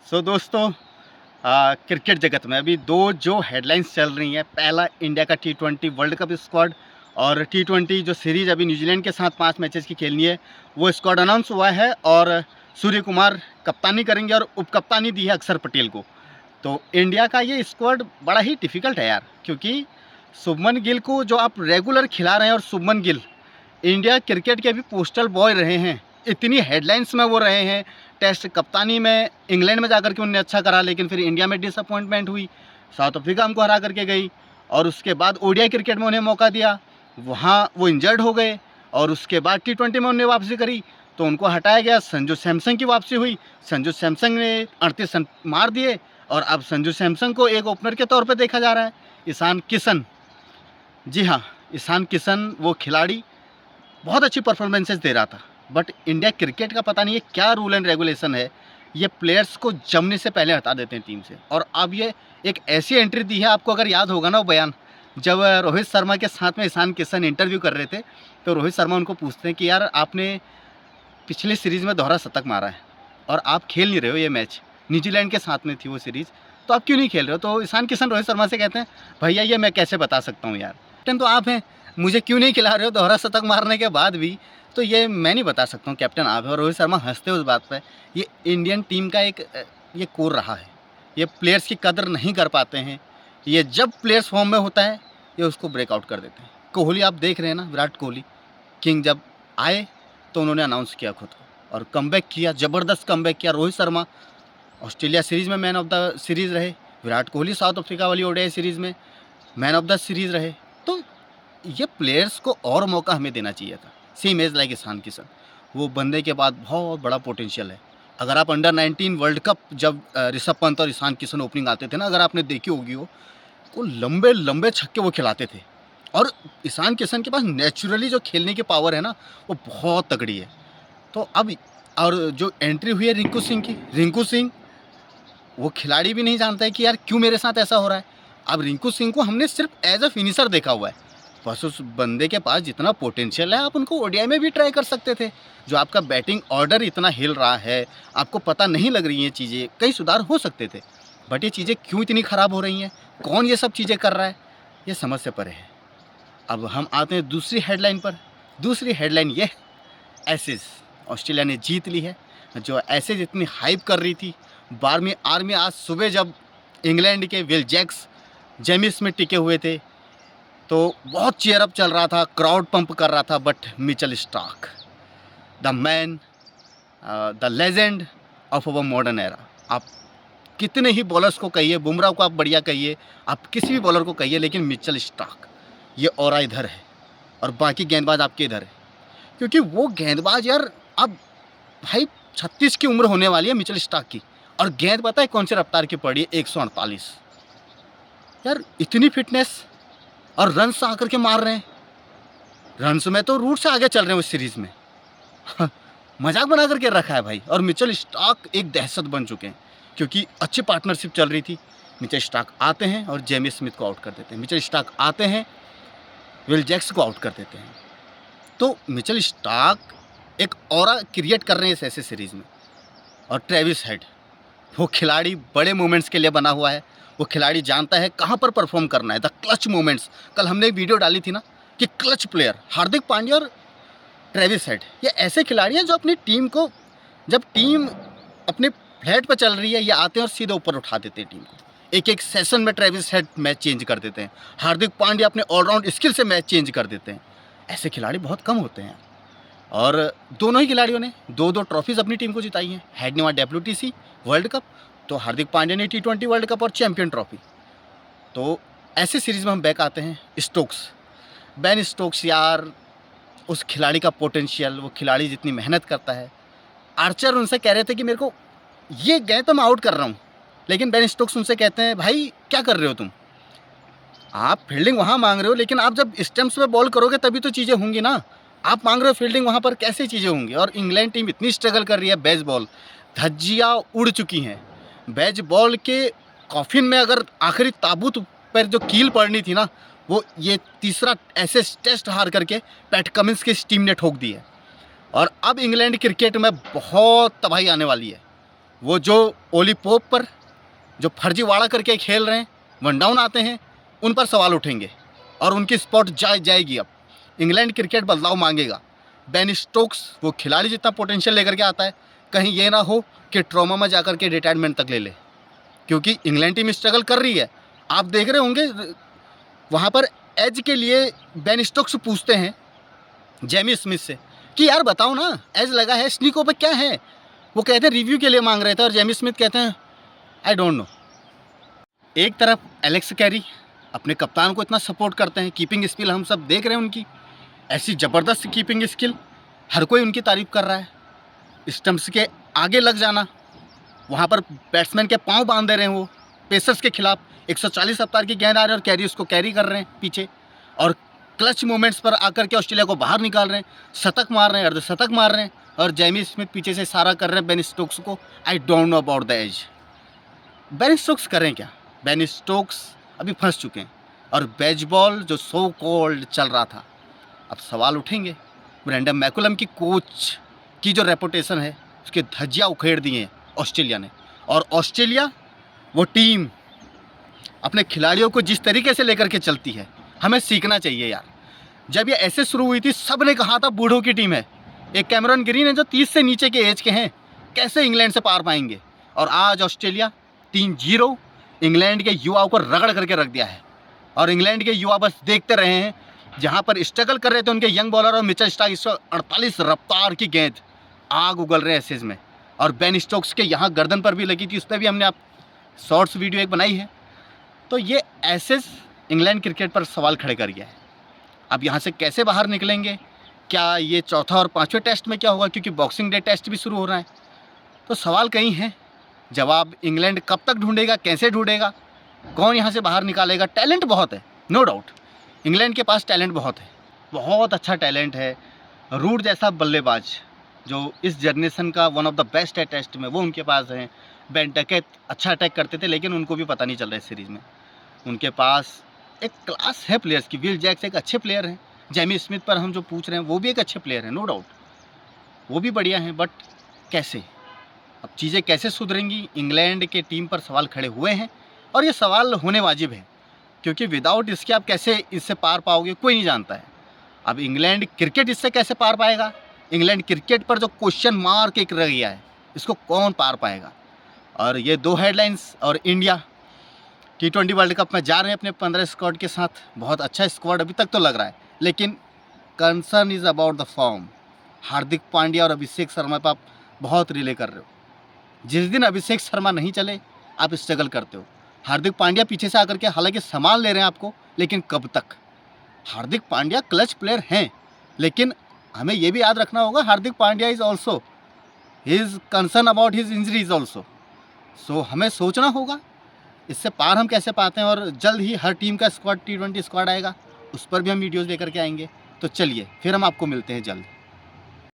दोस्तों, क्रिकेट जगत में अभी दो जो हेडलाइंस चल रही हैं। पहला, इंडिया का T20 वर्ल्ड कप स्क्वाड और T20 जो सीरीज़ अभी न्यूजीलैंड के साथ 5 मैचेस की खेलनी है, वो स्क्वाड अनाउंस हुआ है और सूर्य कुमार कप्तानी करेंगे और उप कप्तानी दी है अक्षर पटेल को। तो इंडिया का ये स्क्वाड बड़ा ही डिफ़िकल्ट है यार, क्योंकि शुभमन गिल को जो आप रेगुलर खिला रहे हैं और शुभमन गिल इंडिया क्रिकेट के भी पोस्टल बॉय रहे हैं। इतनी हेडलाइंस में वो रहे हैं। टेस्ट कप्तानी में इंग्लैंड में जाकर के उन्होंने अच्छा करा, लेकिन फिर इंडिया में डिसअपॉइंटमेंट हुई। साउथ अफ्रीका हमको हरा करके गई और उसके बाद ओडीआई क्रिकेट में उन्हें मौका दिया, वहाँ वो इंजर्ड हो गए और उसके बाद T20 में उन्हें वापसी करी तो उनको हटाया गया। संजू सैमसन की वापसी हुई, संजू सैमसन ने 38 रन मार दिए और अब संजू सैमसन को एक ओपनर के तौर पर देखा जा रहा है। ईशान किशन, जी हाँ, ईशान किशन वो खिलाड़ी बहुत अच्छी परफॉर्मेंसेस दे रहा था, बट इंडिया क्रिकेट का पता नहीं है क्या रूल एंड रेगुलेशन है, ये प्लेयर्स को जमने से पहले हटा देते हैं टीम से। और अब ये एक ऐसी एंट्री दी है, आपको अगर याद होगा ना वो बयान, जब रोहित शर्मा के साथ में ईशान किशन इंटरव्यू कर रहे थे तो रोहित शर्मा उनको पूछते हैं कि यार आपने पिछली सीरीज़ में दोहरा शतक मारा है और आप खेल नहीं रहे हो ये मैच, न्यूजीलैंड के साथ में थी वो सीरीज़, तो आप क्यों नहीं खेल रहे हो? तो ईशान किशन रोहित शर्मा से कहते हैं भैया ये मैं कैसे बता सकता हूँ यार, कैप्टन तो आप हैं, मुझे क्यों नहीं खिला रहे हो दोहरा शतक मारने के बाद भी, तो ये मैं नहीं बता सकता हूँ, कैप्टन आप हैं। और रोहित शर्मा हंसते उस बात पर। ये इंडियन टीम का एक ये कोर रहा है, ये प्लेयर्स की कदर नहीं कर पाते हैं। ये जब प्लेयर्स फॉर्म में होता है ये उसको ब्रेकआउट कर देते हैं। कोहली आप देख रहे हैं ना, विराट कोहली किंग जब आए तो उन्होंने अनाउंस किया खुद को और कमबैक किया, ज़बरदस्त कमबैक किया। रोहित शर्मा ऑस्ट्रेलिया सीरीज़ में मैन ऑफ द सीरीज़ रहे, विराट कोहली साउथ अफ्रीका वाली ओडीआई सीरीज़ में मैन ऑफ द सीरीज़ रहे। तो ये प्लेयर्स को और मौका हमें देना चाहिए था। Same as like Ishan Kishan, वो बंदे के बाद बहुत बड़ा पोटेंशियल है। अगर आप अंडर 19 वर्ल्ड कप जब ऋषभ पंत और ईशान किशन ओपनिंग आते थे ना, अगर आपने देखी होगी वो लंबे लंबे छक्के वो खिलाते थे। और ईशान किशन के पास नेचुरली जो खेलने की पावर है ना, वो बहुत तगड़ी है। तो अब और जो एंट्री हुई है रिंकू सिंह की, रिंकू सिंह वो खिलाड़ी भी नहीं जानता है कि यार क्यों मेरे साथ ऐसा हो रहा है। अब रिंकू सिंह को हमने सिर्फ एज अ फिनिशर देखा हुआ है, बस उस बंदे के पास जितना पोटेंशियल है आप उनको ओडीआई में भी ट्राई कर सकते थे। जो आपका बैटिंग ऑर्डर इतना हिल रहा है, आपको पता नहीं लग रही हैं चीज़ें, कई सुधार हो सकते थे, बट ये चीज़ें क्यों इतनी ख़राब हो रही हैं, कौन ये सब चीज़ें कर रहा है, ये समझ से परे है। अब हम आते हैं दूसरी हेडलाइन पर। दूसरी हेडलाइन ये, एसेज ऑस्ट्रेलिया ने जीत ली है। जो एसेज इतनी हाइप कर रही थी, 12वीं आर्मी आज सुबह जब इंग्लैंड के विल जैक्स जेमी स्मिथ टिके हुए थे तो बहुत चीयर अप चल रहा था, क्राउड पंप कर रहा था, but Mitchell Starc the man, the legend of our modern era, आप कितने ही बॉलर्स को कहिए, बुमराह को आप बढ़िया कहिए, आप किसी भी बॉलर को कहिए, लेकिन मिचेल स्टार्क ये ऑरा इधर है और बाकी गेंदबाज आपके इधर है। क्योंकि वो गेंदबाज यार, अब भाई 36 की उम्र होने वाली है मिचेल स्टार्क की, और गेंद पता है कौन सी रफ्तार की पड़ी है, 148। यार इतनी फिटनेस और रन्स आकर के मार रहे हैं, रन्स में तो रूट से आगे चल रहे हैं उस सीरीज़ में। मजाक बना करके रखा है भाई। और मिचेल स्टार्क एक दहशत बन चुके हैं, क्योंकि अच्छी पार्टनरशिप चल रही थी। मिचेल स्टार्क आते हैं और जेमी स्मिथ को आउट कर देते हैं, मिचेल स्टार्क आते हैं विल जैक्स को आउट कर देते हैं। तो मिचेल स्टार्क एक ऑरा क्रिएट कर रहे हैं इस ऐसे सीरीज़ में। और ट्रेविस हेड, वो खिलाड़ी बड़े मोमेंट्स के लिए बना हुआ है, वो खिलाड़ी जानता है कहाँ पर परफॉर्म करना है, द क्लच मोमेंट्स। कल हमने एक वीडियो डाली थी ना कि क्लच प्लेयर हार्दिक पांड्या और ट्रेविस हेड, ये ऐसे खिलाड़ी हैं जो अपनी टीम को, जब टीम अपने फ्लैट पर चल रही है, ये आते हैं और सीधे ऊपर उठा देते हैं टीम को। एक एक सेशन में ट्रेविस हेड मैच चेंज कर देते हैं, हार्दिक पांड्या अपने ऑलराउंड स्किल से मैच चेंज कर देते हैं। ऐसे खिलाड़ी बहुत कम होते हैं। और दोनों ही खिलाड़ियों ने 2-2 ट्रॉफीज़ अपनी टीम को जिताई हैं। हेड ने वहाँ WTC वर्ल्ड कप, तो हार्दिक पांड्या ने T20 वर्ल्ड कप और चैंपियन ट्रॉफी। तो ऐसे सीरीज़ में हम बैक आते हैं स्टोक्स, बेन स्टोक्स। यार उस खिलाड़ी का पोटेंशियल, वो खिलाड़ी जितनी मेहनत करता है। आर्चर उनसे कह रहे थे कि मेरे को ये गेंद तो मैं आउट कर रहा हूँ, लेकिन बेन स्टोक्स उनसे कहते हैं भाई क्या कर रहे हो तुम, आप फील्डिंग वहाँ मांग रहे हो, लेकिन आप जब स्टंप्स पे बॉल करोगे तभी तो चीज़ें होंगी ना, आप मांग रहे हो फील्डिंग वहाँ पर, कैसे चीज़ें होंगी। और इंग्लैंड टीम इतनी स्ट्रगल कर रही है, बेस बॉल धज्जियाँ उड़ चुकी हैं। बेस बॉल के कॉफिन में अगर आखिरी ताबूत पर जो कील पड़नी थी ना, वो ये तीसरा ऐसे टेस्ट हार करके पैट कमिंस की टीम ने ठोक दी है। और अब इंग्लैंड क्रिकेट में बहुत तबाही आने वाली है, वो जो ओली पोप पर जो फर्जीवाड़ा करके खेल रहे हैं, वन डाउन आते हैं, उन पर सवाल उठेंगे और उनकी स्पॉट जाएगी। अब इंग्लैंड क्रिकेट बदलाव मांगेगा। बेन स्टोक्स वो खिलाड़ी जितना पोटेंशियल लेकर के आता है, कहीं ये ना हो कि ट्रॉमा में जाकर के रिटायरमेंट तक ले ले, क्योंकि इंग्लैंड टीम स्ट्रगल कर रही है। आप देख रहे होंगे वहाँ पर एज के लिए बेन स्टोक्स पूछते हैं जेमी स्मिथ से कि यार बताओ ना, एज लगा है स्नीको पे, क्या है? वो कहते हैं रिव्यू के लिए मांग रहे थे और जेमी स्मिथ कहते हैं आई डोंट नो। एक तरफ एलेक्स कैरी अपने कप्तान को इतना सपोर्ट करते हैं, कीपिंग स्किल हम सब देख रहे हैं उनकी, ऐसी ज़बरदस्त कीपिंग स्किल, हर कोई उनकी तारीफ़ कर रहा है। स्टंप्स के आगे लग जाना, वहाँ पर बैट्समैन के पाँव बांध दे रहे हैं वो पेसर्स के खिलाफ। 140 रफ्तार की गेंद आ रही है और कैरी उसको कैरी कर रहे हैं पीछे, और क्लच मोमेंट्स पर आकर के ऑस्ट्रेलिया को बाहर निकाल रहे हैं, शतक मार रहे हैं, अर्धशतक मार रहे हैं। और जेमी स्मिथ पीछे से इशारा कर रहे हैं बेन स्टोक्स को, I don't know about the age. Ben Stokes करें क्या? बेन स्टोक्स अभी फंस चुके हैं और बेसबॉल जो सो कॉल्ड चल रहा था, अब सवाल उठेंगे। ब्रेंडन मैकुलम की कोच की जो रेपुटेशन है, उसके धज्जियाँ उखेड़ दिए हैं ऑस्ट्रेलिया ने। और ऑस्ट्रेलिया वो टीम अपने खिलाड़ियों को जिस तरीके से लेकर के चलती है, हमें सीखना चाहिए यार। जब ये ऐसे शुरू हुई थी, सब ने कहा था बूढ़ों की टीम है। एक कैमरन ग्रीन है जो 30 से नीचे के एज के हैं, कैसे इंग्लैंड से पार पाएंगे? और आज ऑस्ट्रेलिया 3-0 इंग्लैंड के युवाओं को रगड़ करके रख दिया है। और इंग्लैंड के युवा बस देखते रहे हैं, जहाँ पर स्ट्रगल कर रहे थे उनके यंग बॉलर और मिचेल स्टार्क, 148 रफ्तार की गेंद आग उगल रहे हैं एसेज में। और बेन स्टोक्स के यहाँ गर्दन पर भी लगी थी, उस पर भी हमने आप शॉर्ट्स वीडियो एक बनाई है। तो ये एसेज इंग्लैंड क्रिकेट पर सवाल खड़े कर गया है। अब यहाँ से कैसे बाहर निकलेंगे? क्या ये चौथा और पाँचवें टेस्ट में क्या होगा? क्योंकि बॉक्सिंग डे टेस्ट भी शुरू हो रहा है। तो सवाल कई हैं, जवाब इंग्लैंड कब तक ढूंढेगा, कैसे ढूंढेगा, कौन यहाँ से बाहर निकालेगा? टैलेंट बहुत है, नो डाउट, इंग्लैंड के पास टैलेंट बहुत है, बहुत अच्छा टैलेंट है। रूट जैसा बल्लेबाज जो इस जनरेशन का वन ऑफ द बेस्ट है टेस्ट में, वो उनके पास है। बेन डकेट अच्छा अटैक करते थे, लेकिन उनको भी पता नहीं चल रहा है सीरीज़ में। उनके पास एक क्लास है प्लेयर्स की। विल जैक्स एक अच्छे प्लेयर हैं। जेमी स्मिथ पर हम जो पूछ रहे हैं, वो भी एक अच्छे प्लेयर हैं, नो डाउट, वो भी बढ़िया हैं। बट कैसे, अब चीज़ें कैसे सुधरेंगी? इंग्लैंड के टीम पर सवाल खड़े हुए हैं और ये सवाल होने वाजिब है, क्योंकि विदाउट इसके आप कैसे इससे पार पाओगे, कोई नहीं जानता है। अब इंग्लैंड क्रिकेट इससे कैसे पार पाएगा? इंग्लैंड क्रिकेट पर जो क्वेश्चन मार्क एक रह गया है, इसको कौन पार पाएगा? और ये दो हेडलाइंस। और इंडिया T20 वर्ल्ड कप में जा रहे हैं अपने 15 स्क्वाड के साथ। बहुत अच्छा स्क्वाड अभी तक तो लग रहा है, लेकिन concern is about the form. Hardik Pandya और अभिषेक शर्मा पर आप बहुत रिले कर रहे हो। जिस दिन अभिषेक शर्मा नहीं चले, आप स्ट्रगल करते हो। हार्दिक पांड्या पीछे से आकर के हालांकि सामान ले रहे हैं आपको, लेकिन कब तक? हार्दिक पांड्या क्लच प्लेयर हैं, लेकिन हमें ये भी याद रखना होगा, Hardik Pandya is also his concern about his injuries also. So हमें सोचना होगा इससे पार हम कैसे पाते हैं। और जल्द ही हर टीम का स्क्वाड T20 स्क्वाड आएगा, उस पर भी हम वीडियोज़ लेकर के आएंगे। तो चलिए फिर हम आपको मिलते हैं जल्द।